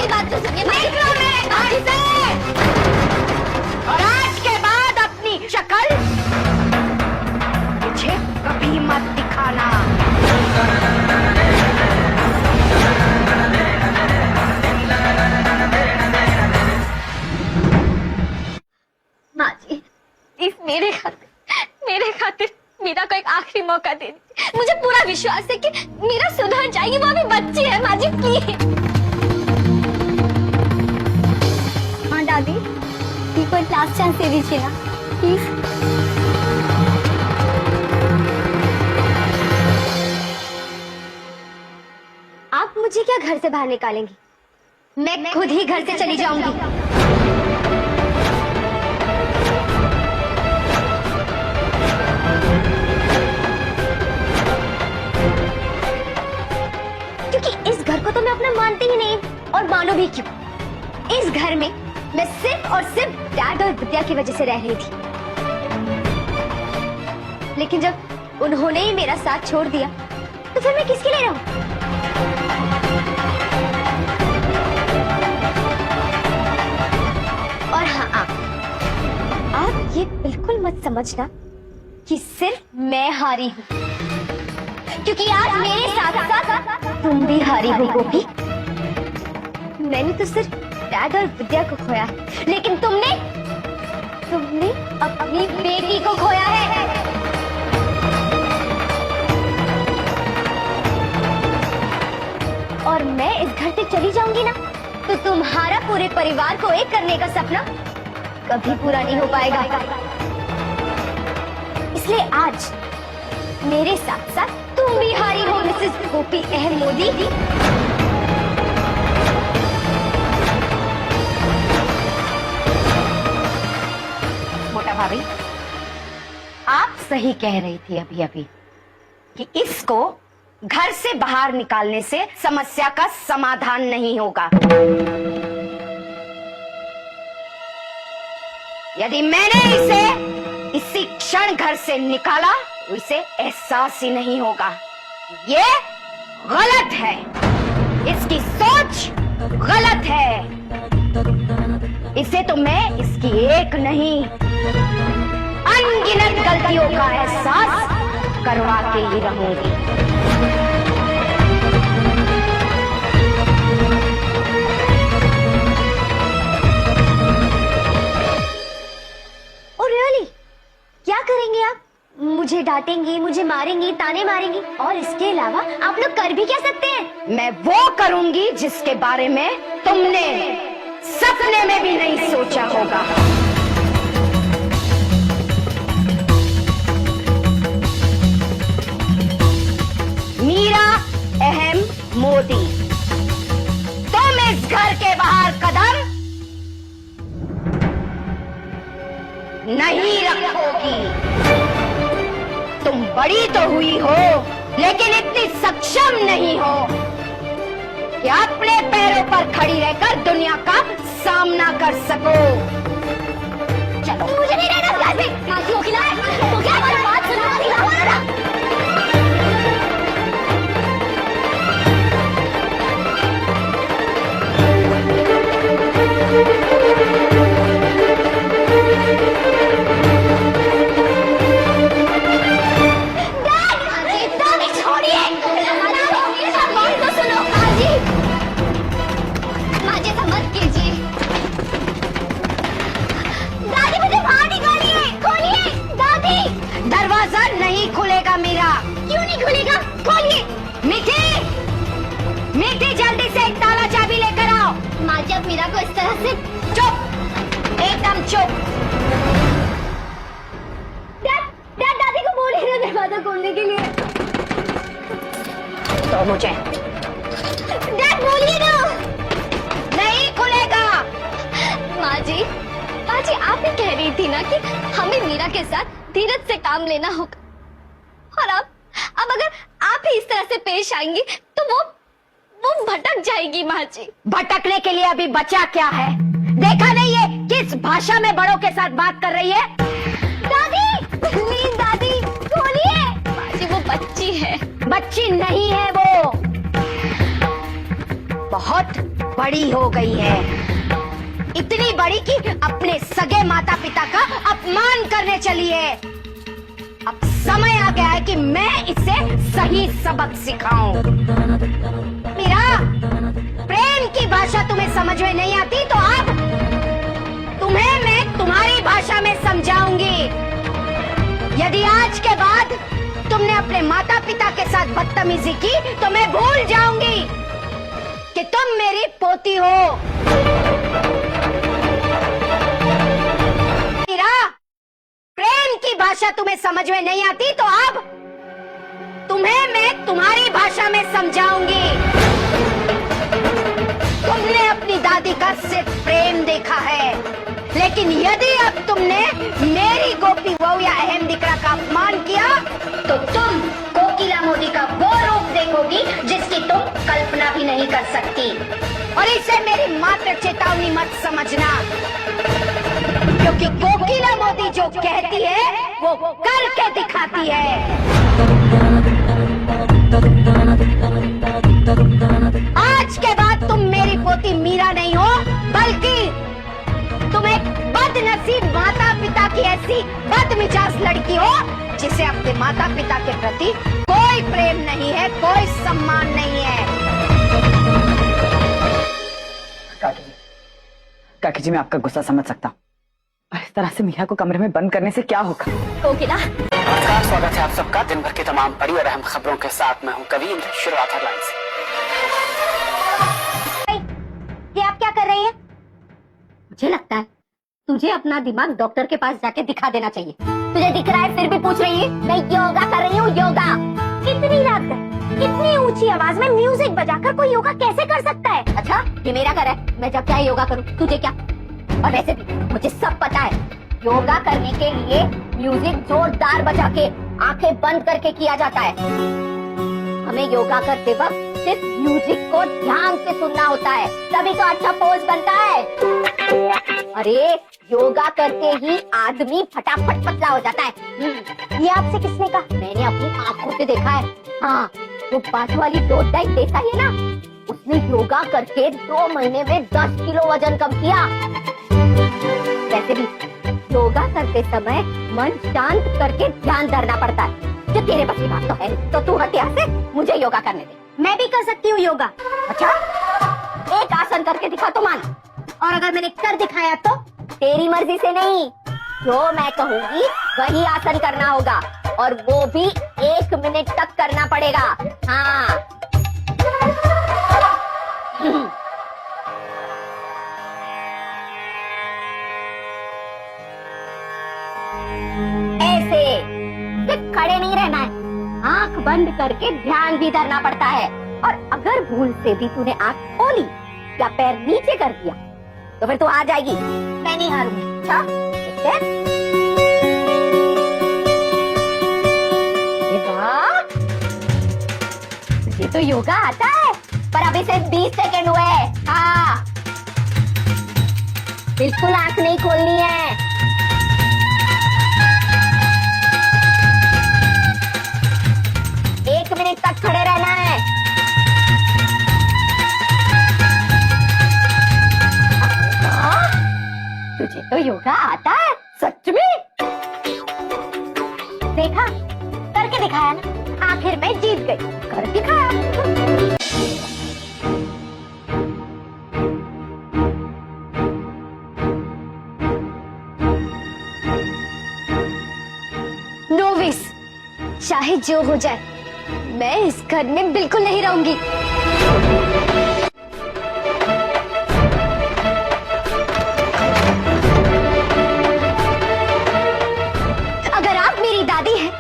मेरी बात तो सुनिए। निकलो मेरे घर से, और आज के बाद अपनी शक्ल मुझे कभी मत दिखाना। माँ जी, प्लीज मेरे खातिर मीरा को एक आखिरी मौका दे दीजिए। मुझे पूरा विश्वास है कि मीरा सुधर जाएगी। वो अभी बच्ची है माँ जी, प्लीज। हाँ दादी, ये कोई लास्ट चांस दे दीजिए ना, प्लीज। आप मुझे क्या घर से बाहर निकालेंगी? मैं खुद ही घर से चली जाऊंगी। क्योंकि इस घर को तो मैं अपना मानती ही नहीं, और मानो भी क्यों। इस घर में मैं सिर्फ और सिर्फ डैड और विद्या की वजह से रह रही थी। लेकिन जब उन्होंने ही मेरा साथ छोड़ दिया, तो फिर मैं किसके लिए रहूं? और हाँ, आप ये बिल्कुल मत समझना कि सिर्फ मैं हारी हूँ, क्योंकि आज मेरे साथ साथ तुम भी हारी हो गोपी। मैंने तो सिर्फ डैड और विद्या को खोया है, लेकिन तुमने अपनी बेटी को खोया है। और मैं इस घर से चली जाऊंगी ना, तो तुम्हारा पूरे परिवार को एक करने का सपना कभी पूरा नहीं हो पाएगा। इसलिए आज मेरे साथ साथ तुम भी हारी हो मिसेस गोपी अहम मोदी। मोटा भाभी, आप सही कह रही थी अभी अभी कि इसको घर से बाहर निकालने से समस्या का समाधान नहीं होगा। यदि मैंने इसे इसी क्षण घर से निकाला, तो इसे एहसास ही नहीं होगा। ये गलत है, इसकी सोच गलत है। इसे तो मैं इसकी एक नहीं, अनगिनत गलतियों का एहसास करवा के ही रहूंगी। Oh really? क्या करेंगे आप? मुझे डांटेंगी, मुझे मारेंगी, ताने मारेंगी, और इसके अलावा आप लोग कर भी क्या सकते हैं? मैं वो करूंगी जिसके बारे में तुमने सपने में भी नहीं सोचा होगा। मीरा अहम मोदी, तुम इस घर के बाहर कदम नहीं रखोगी। तुम बड़ी तो हुई हो, लेकिन इतनी सक्षम नहीं हो कि अपने पैरों पर खड़ी रहकर दुनिया का सामना कर सको। चलो। मुझे नहीं रहना क्लास में। माजी होगी ना, तो क्या हमारी बात सुनो। नहीं खुलेगा मीरा। क्यों नहीं खुलेगा? खोलिए। मीठी, मीठी जल्दी से एक ताला चाबी लेकर आओ। माँ जी, आप मीरा को इस तरह से? चुप, एकदम चुप। डैड दादी को बोलिए ना दरवाजा खोलने के लिए। तो मुझे डैड बोलिए ना। नहीं खुलेगा। माँ जी आप ही कह रही थी ना कि हमें मीरा के साथ धीरज से काम लेना होगा, और अब अगर आप ही इस तरह से पेश आएंगी तो वो भटक जाएगी। माँ जी, भटकने के लिए अभी बचा क्या है? देखा नहीं है किस भाषा में बड़ों के साथ बात कर रही है? दादी प्लीज, दादी बोलिए। माँ जी वो बच्ची है। बच्ची नहीं है, वो बहुत बड़ी हो गई है, इतनी बड़ी कि अपने सगे माता पिता का अपमान करने चली है। अब समय आ गया है कि मैं इसे सही सबक सिखाऊं। मीरा, प्रेम की भाषा तुम्हें समझ में नहीं आती तो अब तुम्हें मैं तुम्हारी भाषा में समझाऊंगी। यदि आज के बाद तुमने अपने माता पिता के साथ बदतमीजी की तो मैं भूल जाऊंगी कि तुम मेरी पोती हो। मीरा, प्रेम की भाषा तुम्हें समझ में नहीं आती तो अब तुम्हें मैं तुम्हारी भाषा में समझाऊंगी। तुमने अपनी दादी का सिर्फ प्रेम देखा है, लेकिन यदि अब तुमने मेरी गोपी बहू या अहम दिकरा का अपमान किया तो तुम कोकिला मोदी का वो रूप देखोगी जिसकी तुम कल्पना भी नहीं कर सकती। और इसे मेरी मात्र चेतावनी मत समझना, क्योंकि कोकिला मोदी जो कहती है वो करके दिखाती है। आज के बाद तुम मेरी पोती मीरा नहीं हो, बल्कि तुम एक बदनसीब माता पिता की ऐसी बदमिजाज लड़की हो जिसे अपने माता पिता के प्रति कोई प्रेम नहीं है, कोई सम्मान नहीं है। काकी जी, मैं आपका गुस्सा समझ सकता हूँ। इस तरह से मीरा को कमरे में बंद करने से क्या होगा? कोकिला, नमस्कार, स्वागत है आप सबका दिन भर की तमाम बड़ी और अहम खबरों के साथ। मैं हूं कवीर। शुरुआत हेडलाइंस से। ये आप क्या कर रही हैं? मुझे लगता है तुझे अपना दिमाग डॉक्टर के पास जाके दिखा देना चाहिए। तुझे दिख रहा है फिर भी पूछ रही है? मैं योगा कर रही हूँ, योगा। कितनी रात है, कितनी ऊंची आवाज में म्यूजिक बजाकर कोई योगा कैसे कर सकता है? अच्छा, ये मेरा घर है, मैं जब चाहे योगा करूँ, तुझे क्या? और वैसे भी मुझे सब पता है, योगा करने के लिए म्यूजिक जोरदार बजा के आंखें बंद करके किया जाता है। हमें योगा करते वक्त सिर्फ म्यूजिक को ध्यान से सुनना होता है, तभी तो अच्छा पोज बनता है। अरे योगा करते ही आदमी फटाफट पतला हो जाता है। ये आपसे किसने कहा? मैंने अपनी आंखों से देखा है। हाँ, वो बाजू वाली डोडाई देसाई है ना, उसने योगा करके 2 महीने में 10 किलो वजन कम किया। वैसे भी योगा करते समय मन शांत करके ध्यान धरना पड़ता है, जो तेरे बस की बात तो है नहीं। तो तू हट यहाँ से, मुझे योगा करने दे। मैं भी कर सकती हूँ योगा। अच्छा, एक आसन करके दिखा तो मान, और अगर मैंने कर दिखाया तो? तेरी मर्जी से नहीं, जो मैं कहूँगी वही आसन करना होगा, और वो भी 1 मिनट तक करना पड़ेगा। हाँ। ऐसे सिर्फ खड़े नहीं रहना है, आंख बंद करके ध्यान भी धरना पड़ता है। और अगर भूल से भी तूने आंख खोली या पैर नीचे कर दिया तो फिर तू आ जाएगी। मैं नहीं हारूंगी। अच्छा, देखते हैं। वाह, ये तो योगा आता है, पर अभी सिर्फ 20 सेकंड हुए। हाँ, बिल्कुल आंख नहीं खोलनी है। एक मिनट तक खड़े रहना है। तुझे तो योगा आता है सच में? देखा, करके दिखाया ना, आखिर में जीत गई। कर दिखाया। नोविस, चाहे जो हो जाए, मैं इस घर में बिल्कुल नहीं रहूंगी। अगर आप मेरी दादी हैं,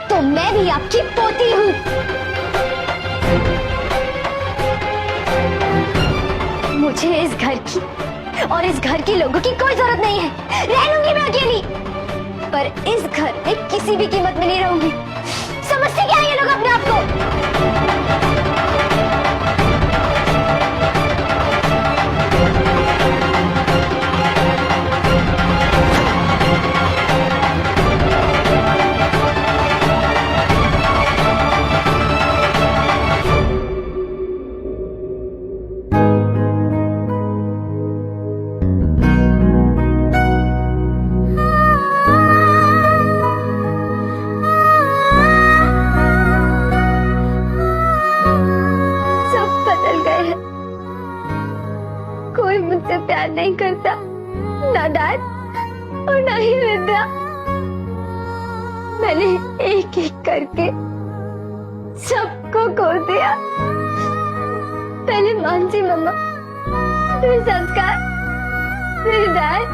तो मैं भी आपकी पोती हूँ। मुझे इस घर की और इस घर के लोगों की कोई जरूरत नहीं है। रह लूंगी मैं अकेली, पर इस घर में किसी भी कीमत में नहीं रहूंगी। समझते क्या ये लोग अपने आप को? कोई मुझसे प्यार नहीं करता, ना डैड और ना ही विद्या। मैंने एक एक करके सबको खो दिया। पहले मानसी मम्मा, फिर संस्कार, फिर डैड